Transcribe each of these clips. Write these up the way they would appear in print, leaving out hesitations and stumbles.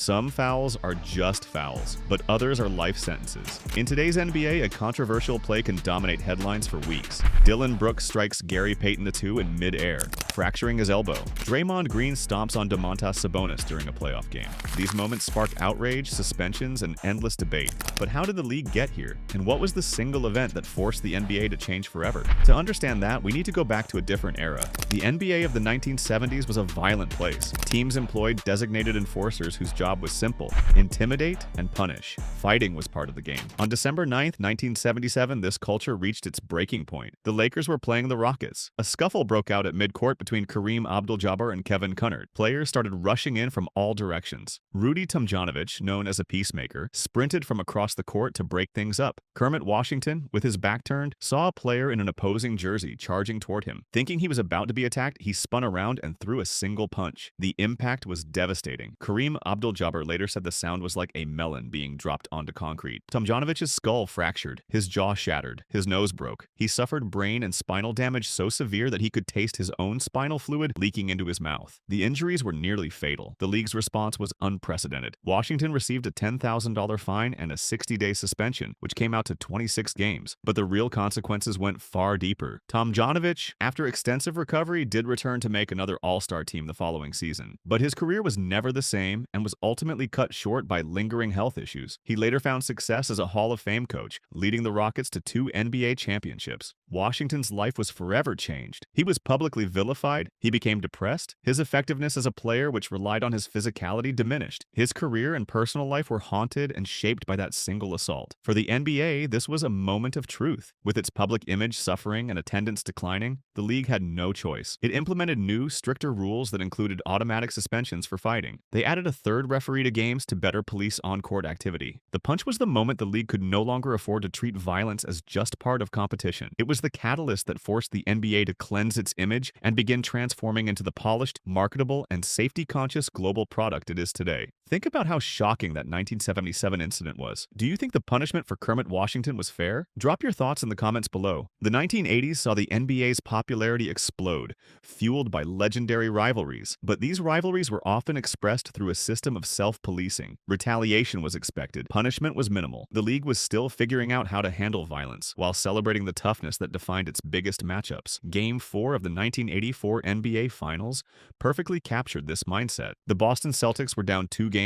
Some fouls are just fouls, but others are life sentences. In today's NBA, a controversial play can dominate headlines for weeks. Dillon Brooks strikes Gary Payton II in mid-air, fracturing his elbow. Draymond Green stomps on Domantas Sabonis during a playoff game. These moments spark outrage, suspensions, and endless debate. But how did the league get here? And what was the single event that forced the NBA to change forever? To understand that, we need to go back to a different era. The NBA of the 1970s was a violent place. Teams employed designated enforcers whose job was simple: intimidate and punish. Fighting was part of the game. On December 9, 1977, this culture reached its breaking point. The Lakers were playing the Rockets. A scuffle broke out at midcourt between Kareem Abdul-Jabbar and Kevin Cunnard. Players started rushing in from all directions. Rudy Tomjanovich, known as a peacemaker, sprinted from across the court to break things up. Kermit Washington, with his back turned, saw a player in an opposing jersey charging toward him. Thinking he was about to be attacked, he spun around and threw a single punch. The impact was devastating. Kareem Abdul-Jabbar later said the sound was like a melon being dropped onto concrete. Tomjanovich's skull fractured, his jaw shattered, his nose broke. He suffered brain and spinal damage so severe that he could taste his own spinal fluid leaking into his mouth. The injuries were nearly fatal. The league's response was unprecedented. Washington received a $10,000 fine and a 60-day suspension, which came out to 26 games. But the real consequences went far deeper. Tomjanovich, after extensive recovery, did return to make another All-Star team the following season. But his career was never the same and was ultimately cut short by lingering health issues. He later found success as a Hall of Fame coach, leading the Rockets to 2 NBA championships. Washington's life was forever changed. He was publicly vilified, he became depressed, his effectiveness as a player, which relied on his physicality, diminished. His career and personal life were haunted and shaped by that single assault. For the NBA, this was a moment of truth. With its public image suffering and attendance declining, the league had no choice. It implemented new, stricter rules that included automatic suspensions for fighting. They added a third referee to games to better police on-court activity. The punch was the moment the league could no longer afford to treat violence as just part of competition. It was the catalyst that forced the NBA to cleanse its image and begin transforming into the polished, marketable, and safety-conscious global product it is today. Think about how shocking that 1977 incident was. Do you think the punishment for Kermit Washington was fair? Drop your thoughts in the comments below. The 1980s saw the NBA's popularity explode, fueled by legendary rivalries. But these rivalries were often expressed through a system of self-policing. Retaliation was expected. Punishment was minimal. The league was still figuring out how to handle violence, while celebrating the toughness that defined its biggest matchups. Game 4 of the 1984 NBA Finals perfectly captured this mindset. The Boston Celtics were down 2-1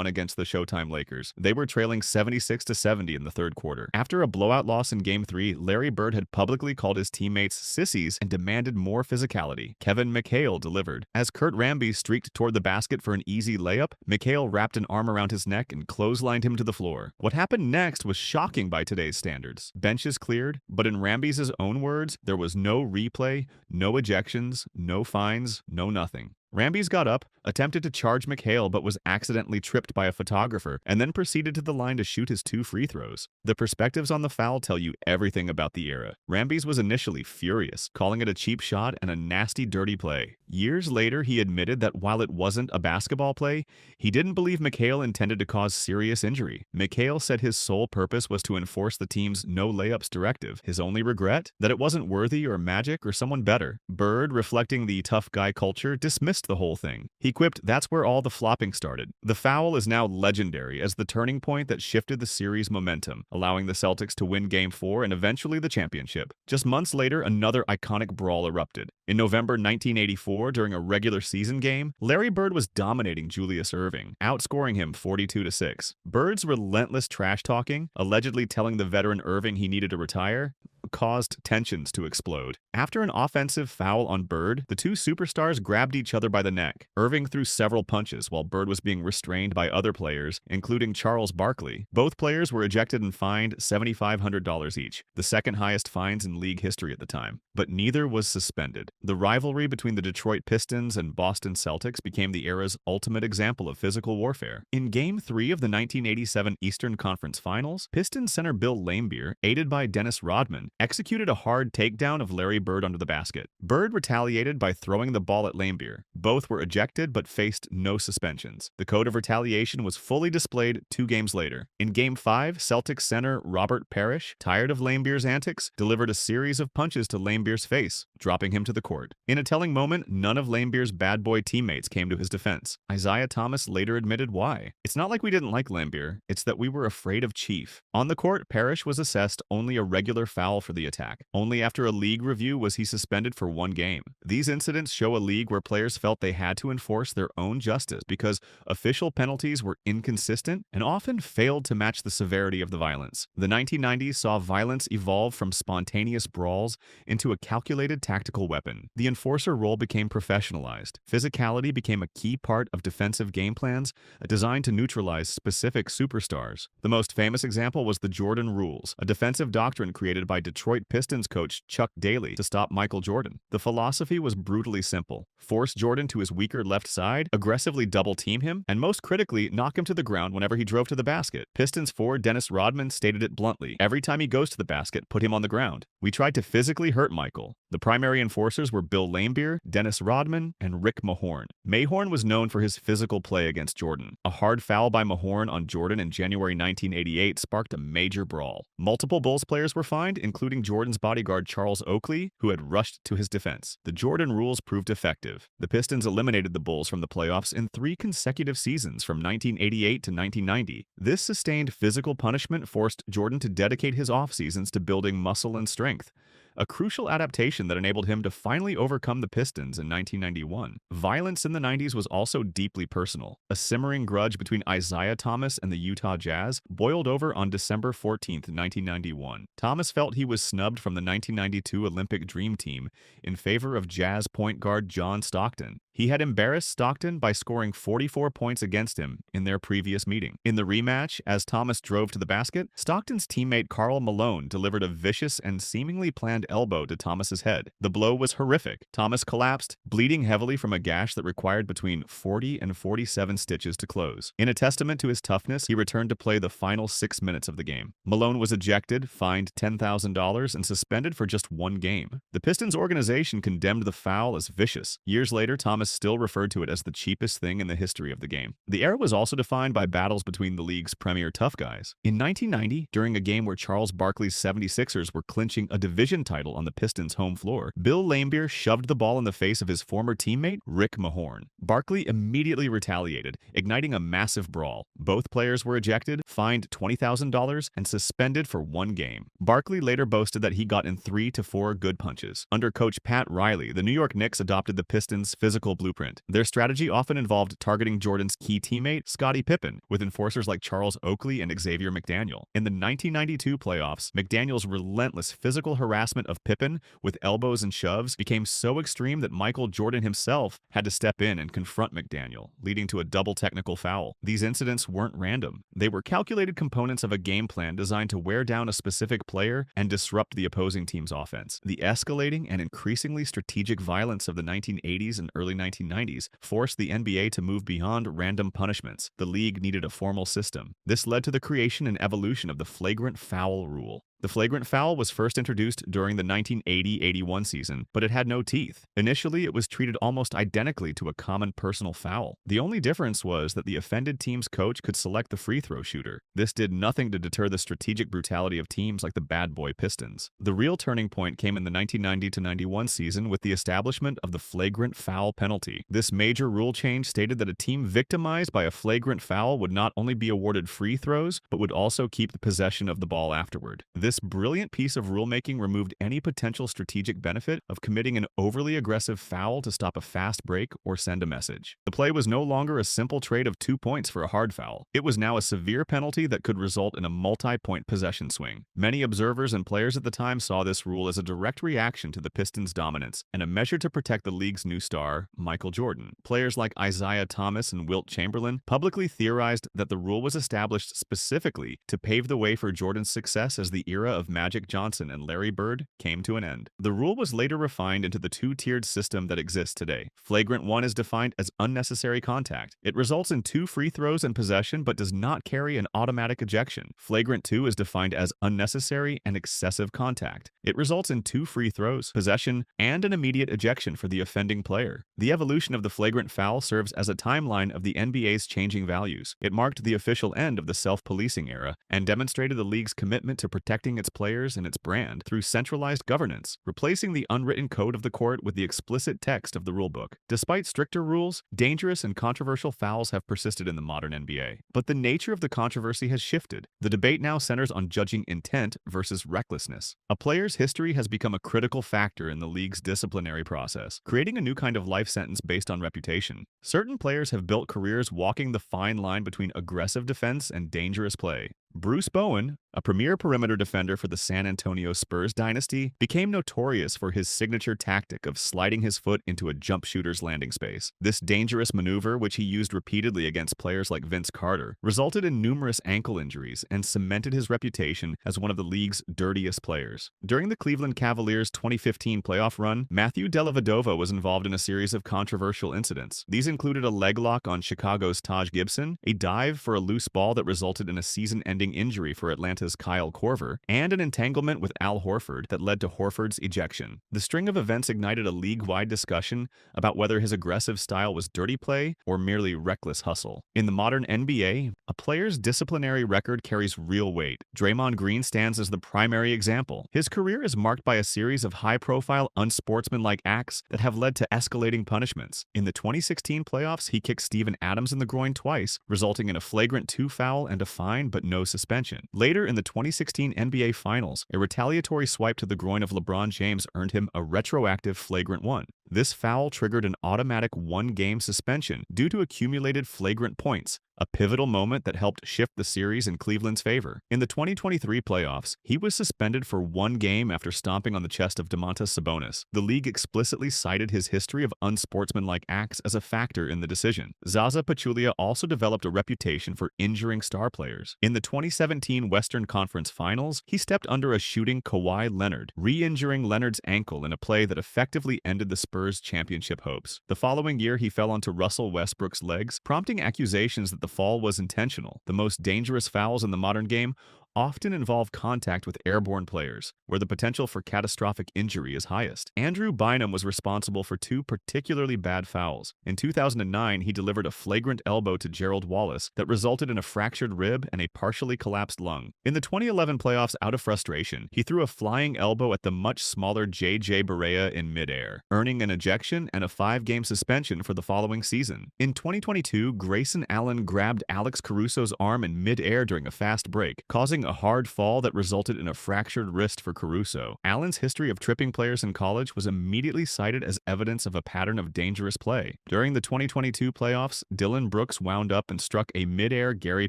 against the Showtime Lakers. They were trailing 76-70 in the third quarter. After a blowout loss in Game 3, Larry Bird had publicly called his teammates sissies and demanded more physicality. Kevin McHale delivered. As Kurt Rambis streaked toward the basket for an easy layup, McHale wrapped an arm around his neck and clotheslined him to the floor. What happened next was shocking by today's standards. Benches cleared, but in Rambis' own words, there was no replay, no ejections, no fines, no nothing. Rambis got up, attempted to charge McHale but was accidentally tripped by a photographer, and then proceeded to the line to shoot his 2 free throws. The perspectives on the foul tell you everything about the era. Rambis was initially furious, calling it a cheap shot and a nasty, dirty play. Years later, he admitted that while it wasn't a basketball play, he didn't believe McHale intended to cause serious injury. McHale said his sole purpose was to enforce the team's no layups directive. His only regret? That it wasn't Worthy or Magic or someone better. Bird, reflecting the tough guy culture, dismissed the whole thing. He quipped, "That's where all the flopping started." The foul is now legendary as the turning point that shifted the series' momentum, allowing the Celtics to win Game 4 and eventually the championship. Just months later, another iconic brawl erupted. In November 1984, during a regular season game, Larry Bird was dominating Julius Erving, outscoring him 42-6. Bird's relentless trash-talking, allegedly telling the veteran Erving he needed to retire, caused tensions to explode. After an offensive foul on Bird, the 2 superstars grabbed each other by the neck. Erving threw several punches while Bird was being restrained by other players, including Charles Barkley. Both players were ejected and fined $7,500 each, the second highest fines in league history at the time. But neither was suspended. The rivalry between the Detroit Pistons and Boston Celtics became the era's ultimate example of physical warfare. In Game 3 of the 1987 Eastern Conference Finals, Pistons center Bill Laimbeer, aided by Dennis Rodman, executed a hard takedown of Larry Bird under the basket. Bird retaliated by throwing the ball at Laimbeer. Both were ejected but faced no suspensions. The code of retaliation was fully displayed 2 games later. In Game 5, Celtics center Robert Parrish, tired of Laimbeer's antics, delivered a series of punches to Laimbeer's face, dropping him to the court. In a telling moment, none of Laimbeer's bad boy teammates came to his defense. Isaiah Thomas later admitted why. "It's not like we didn't like Laimbeer, it's that we were afraid of Chief." On the court, Parrish was assessed only a regular foul for the attack. Only after a league review was he suspended for 1 game. These incidents show a league where players felt they had to enforce their own justice because official penalties were inconsistent and often failed to match the severity of the violence. The 1990s saw violence evolve from spontaneous brawls into a calculated tactical weapon. The enforcer role became professionalized. Physicality became a key part of defensive game plans designed to neutralize specific superstars. The most famous example was the Jordan Rules, a defensive doctrine created by Detroit Pistons coach Chuck Daly to stop Michael Jordan. The philosophy was brutally simple: force Jordan to his weaker left side, aggressively double-team him, and most critically, knock him to the ground whenever he drove to the basket. Pistons forward Dennis Rodman stated it bluntly: "Every time he goes to the basket, put him on the ground." We tried to physically hurt Michael. The primary enforcers were Bill Laimbeer, Dennis Rodman, and Rick Mahorn. Mahorn was known for his physical play against Jordan. A hard foul by Mahorn on Jordan in January 1988 sparked a major brawl. Multiple Bulls players were fined, including Jordan's bodyguard Charles Oakley, who had rushed to his defense. The Jordan Rules proved effective. The Pistons eliminated the Bulls from the playoffs in 3 consecutive seasons from 1988 to 1990. This sustained physical punishment forced Jordan to dedicate his off-seasons to building muscle and strength, a crucial adaptation that enabled him to finally overcome the Pistons in 1991. Violence in the 90s was also deeply personal. A simmering grudge between Isaiah Thomas and the Utah Jazz boiled over on December 14, 1991. Thomas felt he was snubbed from the 1992 Olympic Dream Team in favor of Jazz point guard John Stockton. He had embarrassed Stockton by scoring 44 points against him in their previous meeting. In the rematch, as Thomas drove to the basket, Stockton's teammate Karl Malone delivered a vicious and seemingly planned elbow to Thomas's head. The blow was horrific. Thomas collapsed, bleeding heavily from a gash that required between 40 and 47 stitches to close. In a testament to his toughness, he returned to play the final 6 minutes of the game. Malone was ejected, fined $10,000, and suspended for just 1 game. The Pistons organization condemned the foul as vicious. Years later, Thomas still referred to it as the cheapest thing in the history of the game. The era was also defined by battles between the league's premier tough guys. In 1990, during a game where Charles Barkley's 76ers were clinching a division title on the Pistons' home floor, Bill Laimbeer shoved the ball in the face of his former teammate, Rick Mahorn. Barkley immediately retaliated, igniting a massive brawl. Both players were ejected, fined $20,000, and suspended for 1 game. Barkley later boasted that he got in 3 to 4 good punches. Under coach Pat Riley, the New York Knicks adopted the Pistons' physical blueprint. Their strategy often involved targeting Jordan's key teammate, Scottie Pippen, with enforcers like Charles Oakley and Xavier McDaniel. In the 1992 playoffs, McDaniel's relentless physical harassment of Pippen with elbows and shoves became so extreme that Michael Jordan himself had to step in and confront McDaniel, leading to a double technical foul. These incidents weren't random. They were calculated components of a game plan designed to wear down a specific player and disrupt the opposing team's offense. The escalating and increasingly strategic violence of the 1980s and early 1990s forced the NBA to move beyond random punishments. The league needed a formal system. This led to the creation and evolution of the flagrant foul rule. The flagrant foul was first introduced during the 1980-81 season, but it had no teeth. Initially, it was treated almost identically to a common personal foul. The only difference was that the offended team's coach could select the free throw shooter. This did nothing to deter the strategic brutality of teams like the Bad Boy Pistons. The real turning point came in the 1990-91 season with the establishment of the flagrant foul penalty. This major rule change stated that a team victimized by a flagrant foul would not only be awarded free throws, but would also keep the possession of the ball afterward. This brilliant piece of rulemaking removed any potential strategic benefit of committing an overly aggressive foul to stop a fast break or send a message. The play was no longer a simple trade of 2 points for a hard foul. It was now a severe penalty that could result in a multi-point possession swing. Many observers and players at the time saw this rule as a direct reaction to the Pistons' dominance and a measure to protect the league's new star, Michael Jordan. Players like Isaiah Thomas and Wilt Chamberlain publicly theorized that the rule was established specifically to pave the way for Jordan's success as the era era of Magic Johnson and Larry Bird came to an end. The rule was later refined into the two-tiered system that exists today. Flagrant 1 is defined as unnecessary contact. It results in 2 free throws and possession but does not carry an automatic ejection. Flagrant 2 is defined as unnecessary and excessive contact. It results in 2 free throws, possession, and an immediate ejection for the offending player. The evolution of the flagrant foul serves as a timeline of the NBA's changing values. It marked the official end of the self-policing era and demonstrated the league's commitment to protecting its players and its brand through centralized governance, replacing the unwritten code of the court with the explicit text of the rulebook. Despite stricter rules, dangerous and controversial fouls have persisted in the modern NBA. But the nature of the controversy has shifted. The debate now centers on judging intent versus recklessness. A player's history has become a critical factor in the league's disciplinary process, creating a new kind of life sentence based on reputation. Certain players have built careers walking the fine line between aggressive defense and dangerous play. Bruce Bowen, a premier perimeter defender for the San Antonio Spurs dynasty, became notorious for his signature tactic of sliding his foot into a jump shooter's landing space. This dangerous maneuver, which he used repeatedly against players like Vince Carter, resulted in numerous ankle injuries and cemented his reputation as one of the league's dirtiest players. During the Cleveland Cavaliers' 2015 playoff run, Matthew Dellavedova was involved in a series of controversial incidents. These included a leg lock on Chicago's Taj Gibson, a dive for a loose ball that resulted in a season-ending injury for Atlanta's Kyle Korver, and an entanglement with Al Horford that led to Horford's ejection. The string of events ignited a league-wide discussion about whether his aggressive style was dirty play or merely reckless hustle. In the modern NBA, a player's disciplinary record carries real weight. Draymond Green stands as the primary example. His career is marked by a series of high-profile, unsportsmanlike acts that have led to escalating punishments. In the 2016 playoffs, he kicked Steven Adams in the groin twice, resulting in a flagrant 2 foul and a fine but no suspension. Later in the 2016 NBA Finals, a retaliatory swipe to the groin of LeBron James earned him a retroactive flagrant 1. This foul triggered an automatic 1-game suspension due to accumulated flagrant points, a pivotal moment that helped shift the series in Cleveland's favor. In the 2023 playoffs, he was suspended for 1 game after stomping on the chest of Domantas Sabonis. The league explicitly cited his history of unsportsmanlike acts as a factor in the decision. Zaza Pachulia also developed a reputation for injuring star players. In the 2017 Western Conference Finals, he stepped under a shooting Kawhi Leonard, re-injuring Leonard's ankle in a play that effectively ended the Spurs' championship hopes. The following year, he fell onto Russell Westbrook's legs, prompting accusations that the fall was intentional. The most dangerous fouls in the modern game often involve contact with airborne players, where the potential for catastrophic injury is highest. Andrew Bynum was responsible for 2 particularly bad fouls. In 2009, he delivered a flagrant elbow to Gerald Wallace that resulted in a fractured rib and a partially collapsed lung. In the 2011 playoffs, out of frustration, he threw a flying elbow at the much smaller J.J. Barea in midair, earning an ejection and a 5-game suspension for the following season. In 2022, Grayson Allen grabbed Alex Caruso's arm in midair during a fast break, causing a hard fall that resulted in a fractured wrist for Caruso. Allen's history of tripping players in college was immediately cited as evidence of a pattern of dangerous play. During the 2022 playoffs, Dillon Brooks wound up and struck a mid-air Gary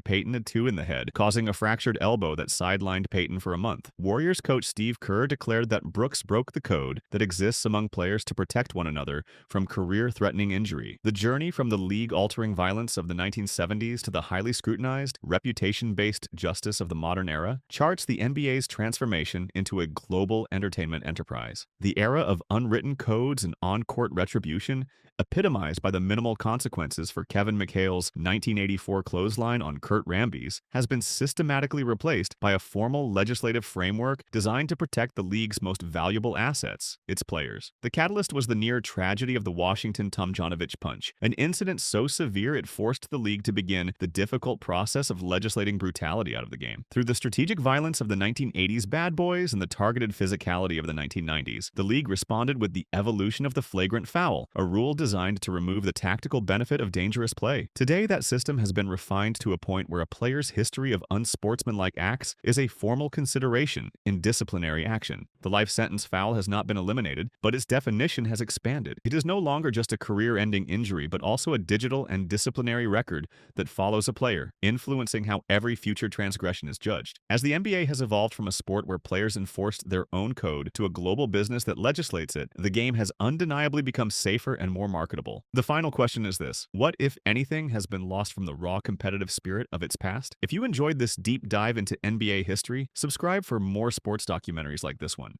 Payton II in the head, causing a fractured elbow that sidelined Payton for a month. Warriors coach Steve Kerr declared that Brooks broke the code that exists among players to protect one another from career-threatening injury. The journey from the league-altering violence of the 1970s to the highly scrutinized, reputation-based justice of the modern era charts the NBA's transformation into a global entertainment enterprise. The era of unwritten codes and on-court retribution, epitomized by the minimal consequences for Kevin McHale's 1984 clothesline on Kurt Rambis, has been systematically replaced by a formal legislative framework designed to protect the league's most valuable assets, its players. The catalyst was the near tragedy of the Washington Tomjanovich punch, an incident so severe it forced the league to begin the difficult process of legislating brutality out of the game. Through the strategic violence of the 1980s bad boys and the targeted physicality of the 1990s, the league responded with the evolution of the flagrant foul, a rule designed to remove the tactical benefit of dangerous play. Today, that system has been refined to a point where a player's history of unsportsmanlike acts is a formal consideration in disciplinary action. The life sentence foul has not been eliminated, but its definition has expanded. It is no longer just a career-ending injury, but also a digital and disciplinary record that follows a player, influencing how every future transgression is judged. judged. As the NBA has evolved from a sport where players enforced their own code to a global business that legislates it, the game has undeniably become safer and more marketable. The final question is this: what, if anything, has been lost from the raw competitive spirit of its past? If you enjoyed this deep dive into NBA history, subscribe for more sports documentaries like this one.